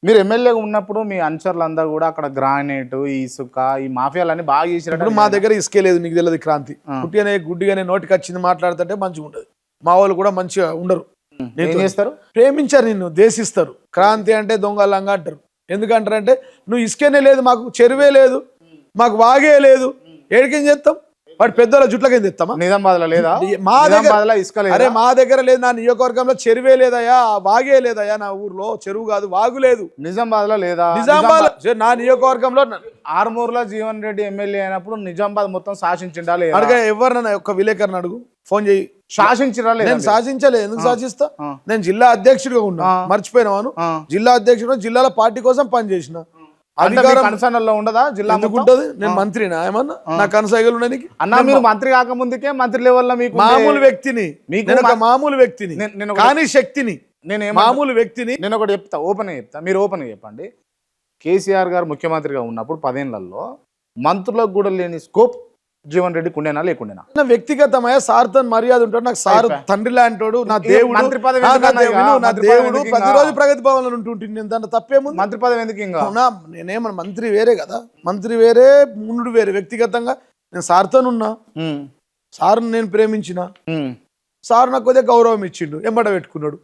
మీరు ఎమ్మెల్యేగా ఉన్నప్పుడు మీ అనుచరులందరూ కూడా అక్కడ గ్రానైట్ ఈ ఇసుక ఈ మాఫియాలన్నీ బాగా చేసినట్టు ఇప్పుడు మా దగ్గర ఇసుకే లేదు, నీకు తెలియదు క్రాంతి. పుట్టిగానే గుడ్డిగానే నోటికి వచ్చింది మాట్లాడుతుంటే మంచిగా ఉంటుంది. మా వాళ్ళు కూడా మంచిగా ఉండరు, ఏం చేస్తారు? ప్రేమించారు, నిన్ను దేశిస్తారు. క్రాంతి అంటే దొంగలంగా అంటారు. ఎందుకంటారంటే నువ్వు ఇసుకనే లేదు, మాకు చెరువే లేదు, మాకు వాగే లేదు, ఏడికేం చేస్తాం? వాడు పెద్దోళ్ళ జుట్లకేం తెస్తామా? నిజామాబాద్లో లేదా? మా దగ్గర ఇసుక లేదా? అరే మా దగ్గర లేదు, నా నియోజకవర్గంలో చెరువే లేదయా, వాగే లేదయా. నా ఊర్లో చెరువు కాదు, వాగు లేదు. నిజామాబాద్లో లేదా? నిజామాబాద్ నా నియోజకవర్గంలో ఆర్మూర్లో జీవన్ రెడ్డి ఎమ్మెల్యే అయినప్పుడు నిజామాబాద్ మొత్తం శాసించిండా లేదా? అడగ ఎవరన్నా ఒక్క విలేకరుని అడుగు, ఫోన్ చేయి. శాసించరా లేదా? నేను శాసించలేదు, ఎందుకు శాసిస్తా? నేను జిల్లా అధ్యక్షుడిగా ఉన్నా, మర్చిపోయినాను. జిల్లా అధ్యక్షుడు, జిల్లాల పార్టీ కోసం పనిచేసిన. అధికారం కన్సర్న్లో ఉండదా? జిల్లా ఉంటుంది. నేను మంత్రినా ఏమన్నా? నా కనసాగలు ఉన్నాయి అన్నా. మీరు మంత్రి కాకముందుకే మంత్రి లెవెల్లో మీకు మామూలు వ్యక్తిని, నేను ఒక మామూలు వ్యక్తిని కానీ శక్తిని, మామూలు వ్యక్తిని. నేను ఒకటి చెప్తా, ఓపెన్ చెప్తా, మీరు ఓపెన్ చెప్పండి. కేసీఆర్ గారు ముఖ్యమంత్రిగా ఉన్నప్పుడు 10 ఏళ్లలో మంత్రులకు కూడా లేని స్కోప్ జీవన్ రెడ్డికి ఉండేనా లేకుండేనా? నా వ్యక్తిగతమయ్యా సార్తో మర్యాద ఉంటాడు. నాకు సార్ తండ్రి లాంటోడు, నా దేవుడు. మంత్రి పదవి నా దేవుడు ప్రతిరోజు ప్రగతి భవన్ లో ఉంటుంటుంది. నేను దాంట్లో తప్పేముంది? మంత్రి పదవి ఎందుకు? ఇంకా నేనేమన్నా మంత్రి వేరే కదా, మంత్రి వేరే, ముందు వేరే. వ్యక్తిగతంగా నేను సార్తోనున్నా, సార్ నేను ప్రేమించిన, సార్ నాకు కొద్దిగా గౌరవం ఇచ్చిండు, ఎంబడ పెట్టుకున్నాడు.